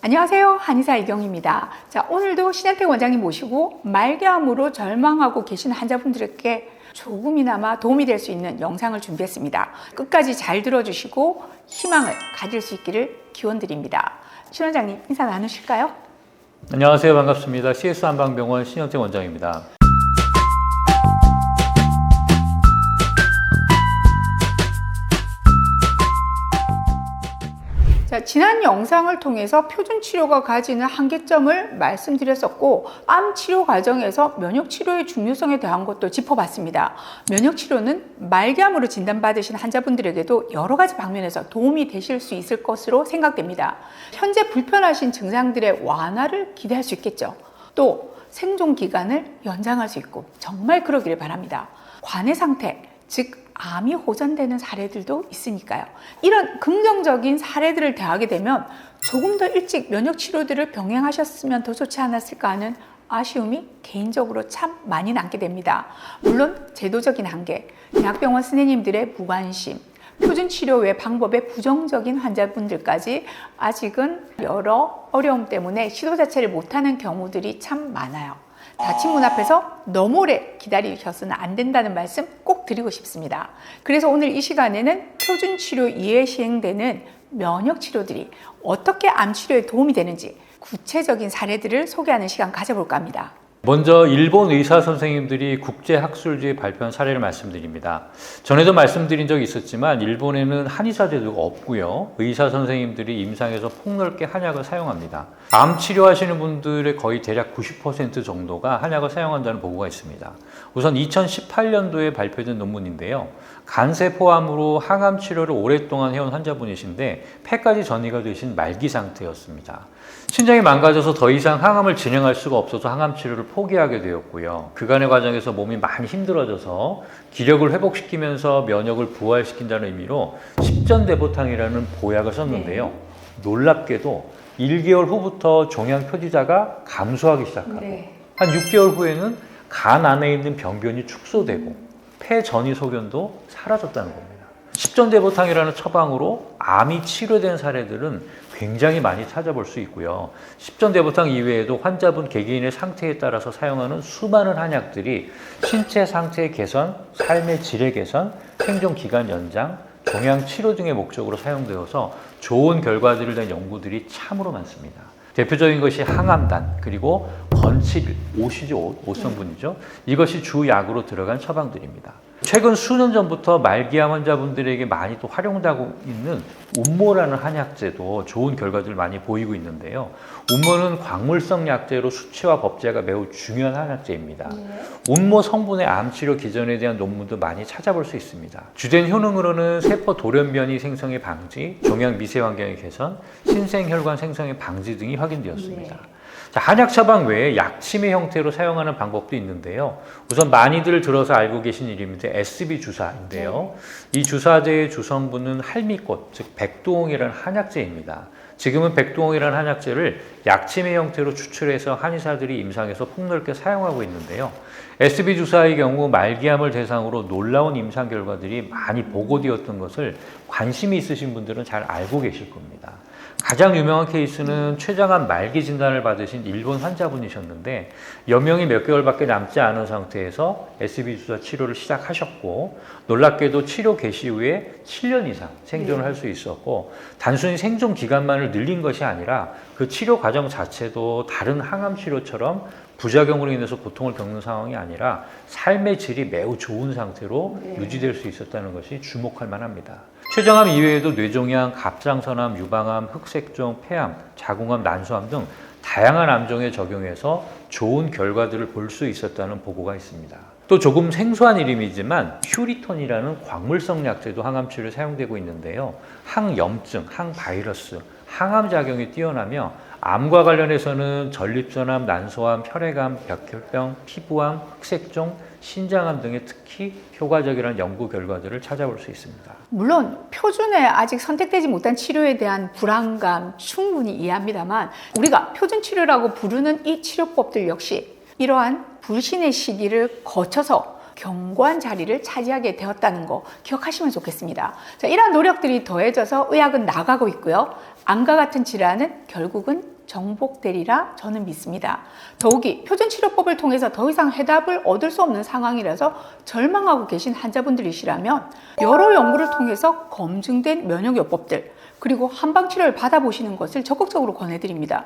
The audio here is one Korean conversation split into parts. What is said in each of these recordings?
안녕하세요. 한의사 이경입니다. 자, 오늘도 신현택 원장님 모시고 말기암으로 절망하고 계신 환자분들에게 조금이나마 도움이 될 수 있는 영상을 준비했습니다. 끝까지 잘 들어주시고 희망을 가질 수 있기를 기원드립니다. 신 원장님 인사 나누실까요? 안녕하세요. 반갑습니다. CS 한방병원 신현택 원장입니다. 자, 지난 영상을 통해서 표준 치료가 가지는 한계점을 말씀드렸었고, 암 치료 과정에서 면역 치료의 중요성에 대한 것도 짚어봤습니다. 면역 치료는 말기암으로 진단받으신 환자분들에게도 여러 가지 방면에서 도움이 되실 수 있을 것으로 생각됩니다. 현재 불편하신 증상들의 완화를 기대할 수 있겠죠. 또 생존 기간을 연장할 수 있고 정말 그러기를 바랍니다. 관해 상태, 즉 암이 호전되는 사례들도 있으니까요. 이런 긍정적인 사례들을 대하게 되면 조금 더 일찍 면역 치료들을 병행하셨으면 더 좋지 않았을까 하는 아쉬움이 개인적으로 참 많이 남게 됩니다. 물론 제도적인 한계, 대학병원 선생님들의 무관심, 표준 치료 외 방법의 부정적인 환자분들까지 아직은 여러 어려움 때문에 시도 자체를 못하는 경우들이 참 많아요. 닫힌 문 앞에서 너무 오래 기다리셔서는 안 된다는 말씀 꼭 드리고 싶습니다. 그래서 오늘 이 시간에는 표준 치료 이외에 시행되는 면역 치료들이 어떻게 암 치료에 도움이 되는지 구체적인 사례들을 소개하는 시간 가져볼까 합니다. 먼저 일본 의사 선생님들이 국제학술지에 발표한 사례를 말씀드립니다. 전에도 말씀드린 적이 있었지만 일본에는 한의사 제도가 없고요. 의사 선생님들이 임상에서 폭넓게 한약을 사용합니다. 암 치료하시는 분들의 거의 대략 90% 정도가 한약을 사용한다는 보고가 있습니다. 우선 2018년도에 발표된 논문인데요. 간세포암으로 항암 치료를 오랫동안 해온 환자분이신데 폐까지 전이가 되신 말기 상태였습니다. 신장이 망가져서 더 이상 항암을 진행할 수가 없어서 항암 치료를 포기하게 되었고요. 그간의 과정에서 몸이 많이 힘들어져서 기력을 회복시키면서 면역을 부활시킨다는 의미로 십전대보탕이라는 보약을 썼는데요. 놀랍게도 1개월 후부터 종양 표지자가 감소하기 시작하고 한 6개월 후에는 간 안에 있는 병변이 축소되고 폐 전이 소견도 사라졌다는 겁니다. 십전대보탕이라는 처방으로 암이 치료된 사례들은 굉장히 많이 찾아볼 수 있고요. 십전대보탕 이외에도 환자분 개개인의 상태에 따라서 사용하는 수많은 한약들이 신체 상태 개선, 삶의 질의 개선, 생존 기간 연장, 종양 치료 등의 목적으로 사용되어서 좋은 결과들을 낸 연구들이 참으로 많습니다. 대표적인 것이 항암단, 그리고 건칠, 옷이죠, 옷성분이죠. 이것이 주 약으로 들어간 처방들입니다. 최근 수년 전부터 말기암 환자분들에게 많이 또 활용되고 있는 운모라는 한약제도 좋은 결과들을 많이 보이고 있는데요. 운모는 광물성 약제로 수치와 법제가 매우 중요한 한약제입니다. 운모 성분의 암치료 기전에 대한 논문도 많이 찾아볼 수 있습니다. 주된 효능으로는 세포 돌연변이 생성의 방지, 종양 미세 환경의 개선, 신생혈관 생성의 방지 등이 확인되었습니다. 자, 한약 처방 외에 약침의 형태로 사용하는 방법도 있는데요. 우선 많이들 들어서 알고 계신 이름인데 SB 주사인데요. 이 주사제의 주성분은 할미꽃, 즉 백두홍이라는 한약제입니다. 지금은 백두홍이라는 한약제를 약침의 형태로 추출해서 한의사들이 임상에서 폭넓게 사용하고 있는데요. SB 주사의 경우 말기암을 대상으로 놀라운 임상 결과들이 많이 보고되었던 것을 관심이 있으신 분들은 잘 알고 계실 겁니다. 가장 유명한 케이스는 췌장암 말기 진단을 받으신 일본 환자분이셨는데 여명이 몇 개월밖에 남지 않은 상태에서 SB 주사 치료를 시작하셨고 놀랍게도 치료 개시 후에 7년 이상 생존을 할 수 있었고 단순히 생존 기간만을 늘린 것이 아니라 그 치료 과정 자체도 다른 항암 치료처럼 부작용으로 인해서 고통을 겪는 상황이 아니라 삶의 질이 매우 좋은 상태로 유지될 수 있었다는 것이 주목할 만합니다. 췌장암 이외에도 뇌종양, 갑상선암, 유방암, 흑색종, 폐암, 자궁암, 난소암 등 다양한 암종에 적용해서 좋은 결과들을 볼 수 있었다는 보고가 있습니다. 또 조금 생소한 이름이지만 퓨리톤이라는 광물성 약제도 항암 치료에 사용되고 있는데요. 항염증, 항바이러스, 항암 작용이 뛰어나며 암과 관련해서는 전립선암, 난소암, 혈액암, 백혈병, 피부암, 흑색종, 신장암 등의 특히 효과적이라는 연구 결과들을 찾아볼 수 있습니다. 물론 표준에 아직 선택되지 못한 치료에 대한 불안감 충분히 이해합니다만 우리가 표준 치료라고 부르는 이 치료법들 역시 이러한 불신의 시기를 거쳐서 견고한 자리를 차지하게 되었다는 거 기억하시면 좋겠습니다. 자, 이러한 노력들이 더해져서 의학은 나아가고 있고요. 암과 같은 질환은 결국은 정복되리라 저는 믿습니다. 더욱이 표준치료법을 통해서 더 이상 해답을 얻을 수 없는 상황이라서 절망하고 계신 환자분들이시라면 여러 연구를 통해서 검증된 면역요법들 그리고 한방치료를 받아보시는 것을 적극적으로 권해드립니다.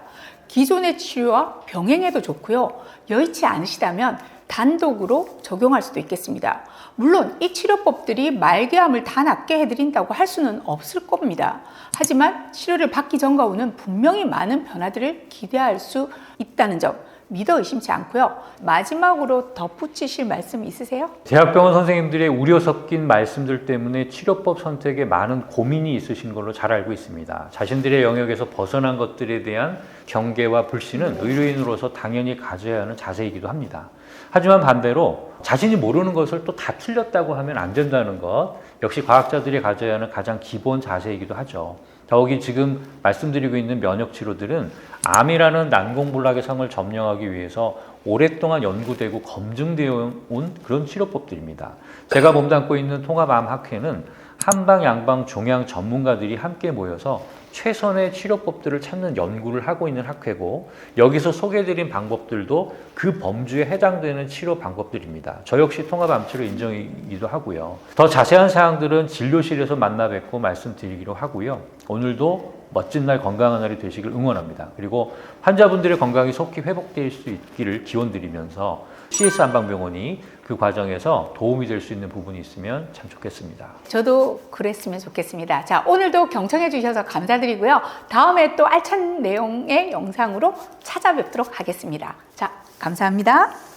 기존의 치료와 병행해도 좋고요. 여의치 않으시다면 단독으로 적용할 수도 있겠습니다. 물론 이 치료법들이 말기암을 다 낫게 해드린다고 할 수는 없을 겁니다. 하지만 치료를 받기 전과 후는 분명히 많은 변화들을 기대할 수 있다는 점 믿어 의심치 않고요. 마지막으로 덧붙이실 말씀 있으세요? 대학병원 선생님들의 우려 섞인 말씀들 때문에 치료법 선택에 많은 고민이 있으신 걸로 잘 알고 있습니다. 자신들의 영역에서 벗어난 것들에 대한 경계와 불신은 의료인으로서 당연히 가져야 하는 자세이기도 합니다. 하지만 반대로 자신이 모르는 것을 또 다 틀렸다고 하면 안 된다는 것 역시 과학자들이 가져야 하는 가장 기본 자세이기도 하죠. 더욱이 지금 말씀드리고 있는 면역치료들은 암이라는 난공불락의 성을 점령하기 위해서 오랫동안 연구되고 검증되어 온 그런 치료법들입니다. 제가 몸담고 있는 통합암학회는 한방, 양방, 종양 전문가들이 함께 모여서 최선의 치료법들을 찾는 연구를 하고 있는 학회고 여기서 소개해드린 방법들도 그 범주에 해당되는 치료 방법들입니다. 저 역시 통합암치료 인정이기도 하고요. 더 자세한 사항들은 진료실에서 만나 뵙고 말씀드리기로 하고요. 오늘도 멋진 날 건강한 날이 되시길 응원합니다. 그리고 환자분들의 건강이 속히 회복될 수 있기를 기원드리면서 CS 한방병원이 그 과정에서 도움이 될 수 있는 부분이 있으면 참 좋겠습니다. 저도 그랬으면 좋겠습니다. 자, 오늘도 경청해 주셔서 감사드리고요. 다음에 또 알찬 내용의 영상으로 찾아뵙도록 하겠습니다. 자, 감사합니다.